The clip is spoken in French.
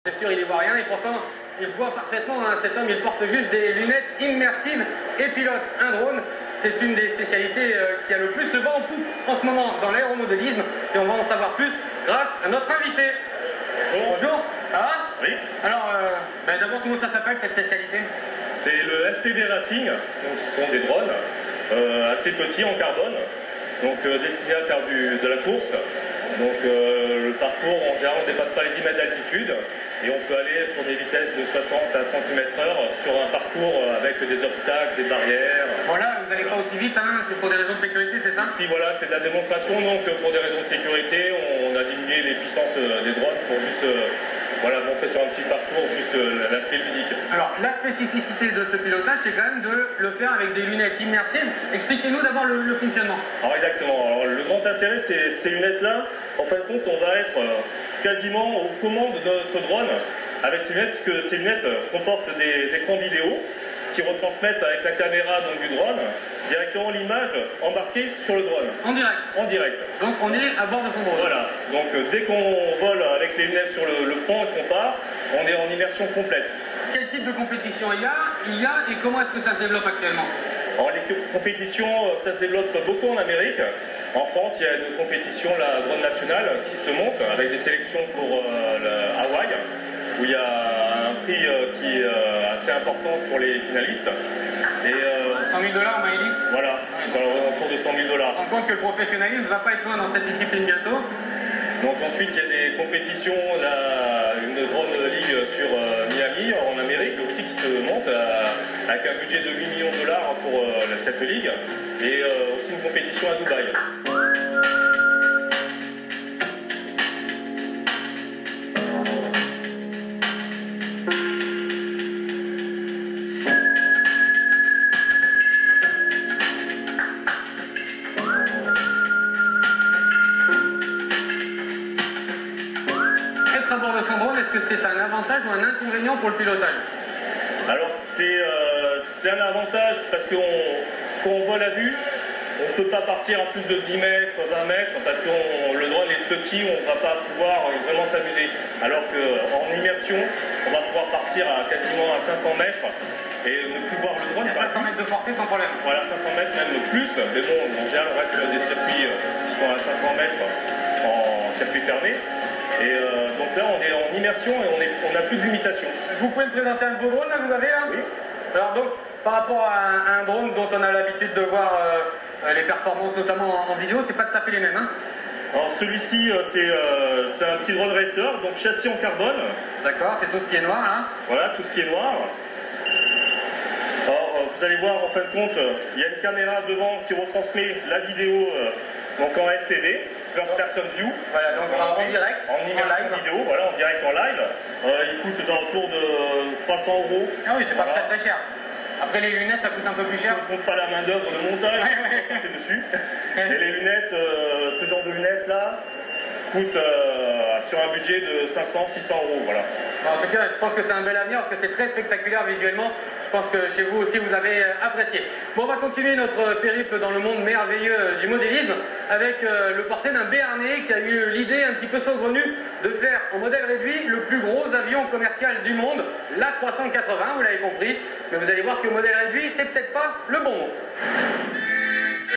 Bien sûr, il n'y voit rien et pourtant, il voit parfaitement. Hein. Cet homme, il porte juste des lunettes immersives et pilote un drone. C'est une des spécialités qui a le plus le vent en poupe en ce moment dans l'aéromodélisme. Et on va en savoir plus grâce à notre invité. Bonjour. Bonjour. Ça va? Oui. Alors, d'abord, comment ça s'appelle cette spécialité? C'est le FPV Racing. Donc, ce sont des drones assez petits en carbone, donc destinés à faire de la course. Donc le parcours en général ne dépasse pas les 10 mètres d'altitude et on peut aller sur des vitesses de 60 à 100 km/h sur un parcours avec des obstacles, des barrières. Voilà, vous n'allez pas aussi vite, hein, c'est pour des raisons de sécurité, c'est ça? Si, voilà, c'est de la démonstration, donc pour des raisons de sécurité, on a diminué les puissances des drones pour juste voilà, montrer sur un petit parcours juste l'aspect ludique. Alors, la spécificité de ce pilotage, c'est quand même de le faire avec des lunettes immersives. Expliquez-nous d'abord le fonctionnement. Alors exactement, alors, le grand intérêt, c'est ces lunettes-là. En fin de compte, on va être quasiment aux commandes de notre drone avec ces lunettes, puisque ces lunettes comportent des écrans vidéo qui retransmettent avec la caméra donc, du drone directement l'image embarquée sur le drone. En direct? En direct. Donc on est à bord de son drone. Voilà, donc dès qu'on vole avec les lunettes sur le front et qu'on part, on est en immersion complète. Quel type de compétition il y a et comment est-ce que ça se développe actuellement? Alors les compétitions, ça se développe beaucoup en Amérique. En France, il y a une compétition, la Drone Nationale, qui se monte avec des sélections pour Hawaï, où il y a un prix qui est assez important pour les finalistes. Et, 100 000 $, on m'a dit? Voilà, autour de 100 000 $. On se rend compte que le professionnalisme ne va pas être loin dans cette discipline bientôt. Donc ensuite, il y a des compétitions, une Drone League sur Miami, en Amérique, aussi qui se monte avec un budget de 8 millions de $ pour cette ligue, et aussi une compétition à Dubaï. Être à bord de son drone, est-ce que c'est un avantage ou un inconvénient pour le pilotage? Alors c'est un avantage parce que quand on vole à vue, on ne peut pas partir à plus de 10 mètres, 20 mètres, parce que le drone est petit, on ne va pas pouvoir vraiment s'amuser. Alors qu'en immersion, on va pouvoir partir à quasiment à 500 mètres et ne plus voir le drone. Il y a 500 mètres de portée sans problème. Voilà, 500 mètres, même plus, mais bon, en général, on reste des circuits qui sont à 500 mètres en circuit fermé. Et donc là, on est en immersion et on n'a plus de limitation. Vous pouvez me présenter un de vos drones, là, vous avez là? Oui. Alors donc, par rapport à un drone dont on a l'habitude de voir les performances, notamment en vidéo, c'est pas tout à fait les mêmes, hein? Alors celui-ci, c'est un petit drone racer, donc châssis en carbone. D'accord, c'est tout ce qui est noir, là. Voilà, tout ce qui est noir. Alors, vous allez voir, en fin de compte, il y a une caméra devant qui retransmet la vidéo donc en FPV, First Person View. Voilà, donc en direct, en immersion vidéo, voilà, en direct, en live. Il coûte aux alentours de 300 €. Ah oui, c'est voilà. pas très cher. Après les lunettes, ça coûte un peu plus Si cher. on ne compte pas la main d'œuvre de montage, c'est dessus. Et les lunettes, ce genre de lunettes là, coûtent sur un budget de 500-600 €. Voilà. Bon, en tout cas, je pense que c'est un bel avenir parce que c'est très spectaculaire visuellement. Je pense que chez vous aussi, vous avez apprécié. Bon, on va continuer notre périple dans le monde merveilleux du modélisme avec le portrait d'un Béarnais qui a eu l'idée un petit peu saugrenue de faire en modèle réduit le plus gros avion commercial du monde, l'A380, vous l'avez compris. Mais vous allez voir que le modèle réduit, c'est peut-être pas le bon mot.